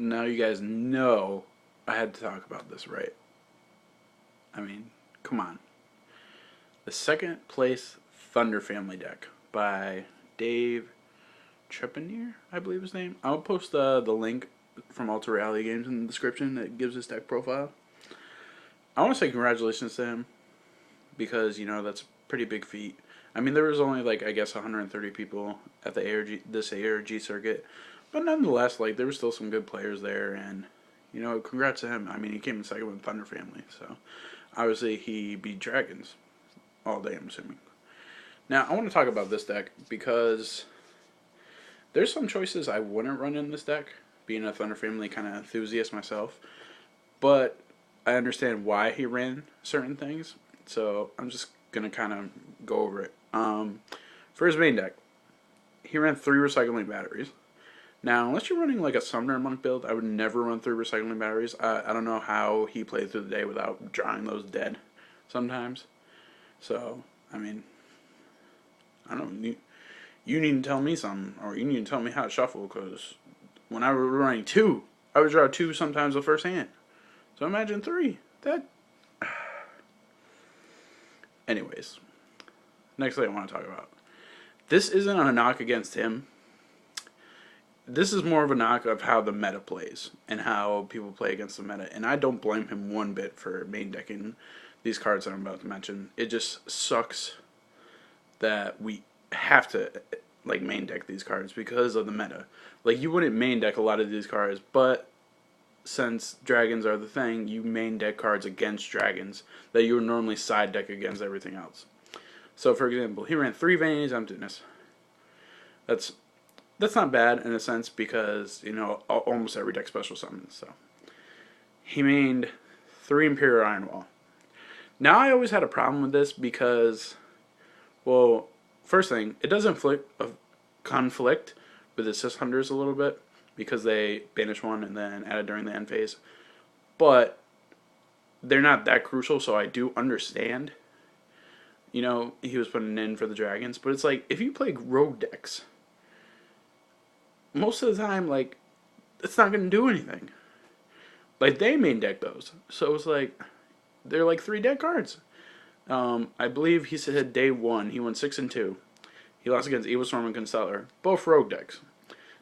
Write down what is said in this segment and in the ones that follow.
Now you guys know I had to talk about this, right? I mean, come on. The second place Thunder Family deck by Dave Trepanier, I believe his name. I'll post the link from Ultra Reality Games in the description that gives his deck profile. I want to say congratulations to him because, that's a pretty big feat. I mean, there was only, I guess 130 people at the this ARG circuit. But nonetheless, there were still some good players there, and, congrats to him. I mean, he came in second with Thunder Family, so obviously he beat Dragons all day, I'm assuming. Now, I want to talk about this deck because there's some choices I wouldn't run in this deck, being a Thunder Family kind of enthusiast myself, but I understand why he ran certain things, so I'm just going to kind of go over it. For his main deck, he ran 3 recycling batteries. Now, unless you're running a Summoner Monk build, I would never run 3 recycling batteries. I don't know how he played through the day without drawing those dead sometimes. So, I mean, I don't know. You need to tell me something, or you need to tell me how to shuffle, because when I was running 2, I would draw 2 sometimes the first hand. So imagine 3. That. Anyways, next thing I want to talk about. This isn't a knock against him. This is more of a knock of how the meta plays and how people play against the meta. And I don't blame him one bit for main decking these cards that I'm about to mention. It just sucks that we have to main deck these cards because of the meta. You wouldn't main deck a lot of these cards, but since dragons are the thing, you main deck cards against dragons that you would normally side deck against everything else. So, for example, he ran 3 Vanity's Emptiness. That's not bad in a sense because, almost every deck special summons. So, he mained 3 Imperial Iron Wall. Now, I always had a problem with this because, well, first thing, it does conflict with Assist Hunters a little bit because they banish 1 and then add it during the end phase. But they're not that crucial, so I do understand. He was putting in for the dragons, but it's if you play rogue decks, most of the time, it's not going to do anything. They main deck those, so it's they're 3 dead cards. I believe he said day 1, he won 6-2. He lost against Evil Storm and Constellar, both rogue decks.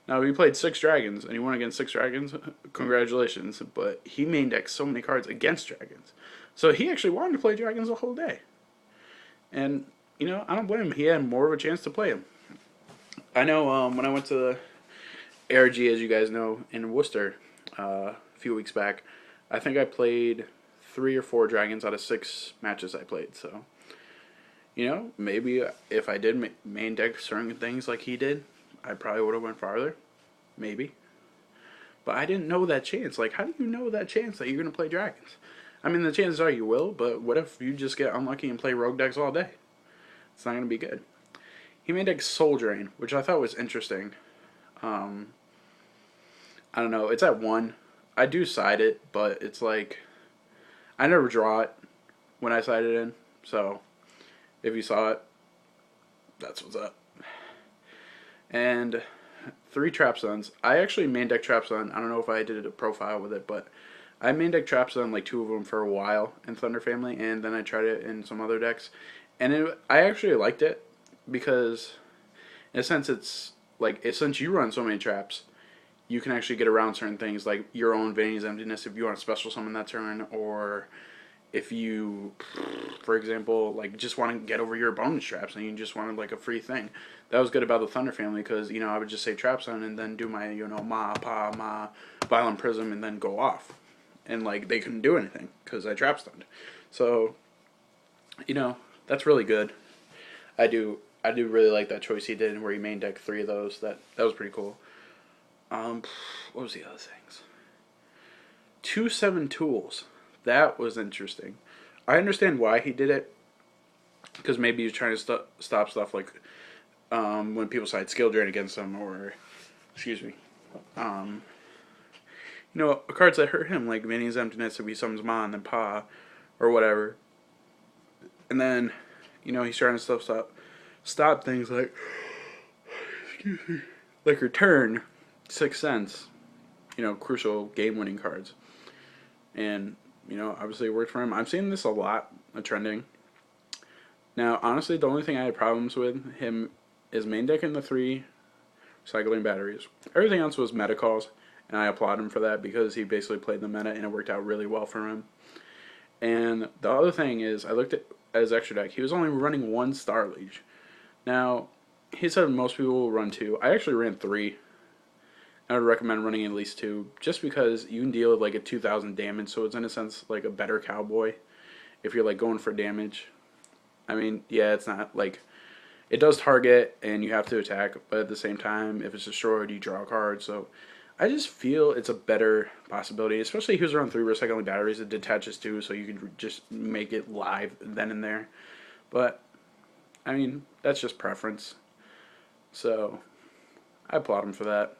Now, he played 6 dragons, and he won against 6 dragons. Congratulations, but he main decked so many cards against dragons. So he actually wanted to play dragons the whole day. And, I don't blame him. He had more of a chance to play him. I know when I went to the ARG, as you guys know, in Worcester a few weeks back, I think I played 3 or 4 dragons out of 6 matches I played. So, maybe if I did main deck certain things like he did, I probably would have went farther. Maybe. But I didn't know that chance. How do you know that chance that you're going to play dragons? I mean, the chances are you will, but what if you just get unlucky and play rogue decks all day? It's not going to be good. He made deck Soul Drain, which I thought was interesting. I don't know. It's at 1. I do side it, but it's I never draw it when I side it in. So, if you saw it, that's what's up. And 3 Trap Suns. I actually main deck Trap Sun. I don't know if I did a profile with it, but I main deck Trap Sun 2 of them for a while in Thunder Family, and then I tried it in some other decks. And I actually liked it because, in a sense, it's since you run so many traps, you can actually get around certain things like your own Vanity's Emptiness if you want to special summon that turn, or if you, for example, just want to get over your bonus traps and you just wanted a free thing. That was good about the Thunder Family because, I would just say Trap Sun and then do my, Ma, Pa, Ma, Violent Prism and then go off. And, they couldn't do anything because I trap stunned. So, that's really good. I do really like that choice he did where he main decked 3 of those. That was pretty cool. What was the other things? 2-7 Tools. That was interesting. I understand why he did it. Because maybe he's trying to stop stuff when people side skill drain against him, or, excuse me, cards that hurt him, like Vanity's Emptiness if he summons Ma and then Pa, or whatever. And then, he's trying to stop things excuse me, like Return, 6 Sense, crucial game-winning cards. And, obviously it worked for him. I'm seeing this a lot, trending. Now, honestly, the only thing I had problems with him is main decking the 3 cycling batteries. Everything else was meta calls, and I applaud him for that because he basically played the meta and it worked out really well for him. And the other thing is, I looked at his extra deck. He was only running 1 Star Leech. Now, he said most people will run 2. I actually ran 3. I would recommend running at least 2, just because you can deal with like a 2,000 damage, so it's in a sense like a better cowboy if you're like going for damage. I mean, yeah, it's not like, it does target and you have to attack, but at the same time, if it's destroyed, you draw a card. So I just feel it's a better possibility, especially if he was around 3 recycling batteries. It detaches too, so you can just make it live then and there. But I mean, that's just preference. So I applaud him for that.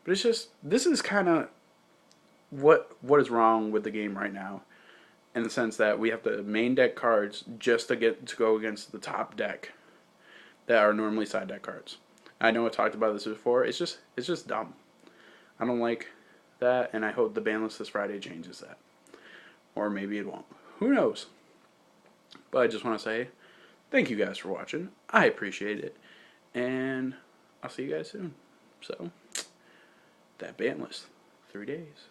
But it's just, this is kind of what is wrong with the game right now, in the sense that we have to main deck cards just to go against the top deck that are normally side deck cards. I know I talked about this before. It's just dumb. I don't like that, and I hope the ban list this Friday changes that, or maybe it won't. Who knows? But I just want to say thank you guys for watching. I appreciate it, and I'll see you guys soon. So, that ban list, 3 days.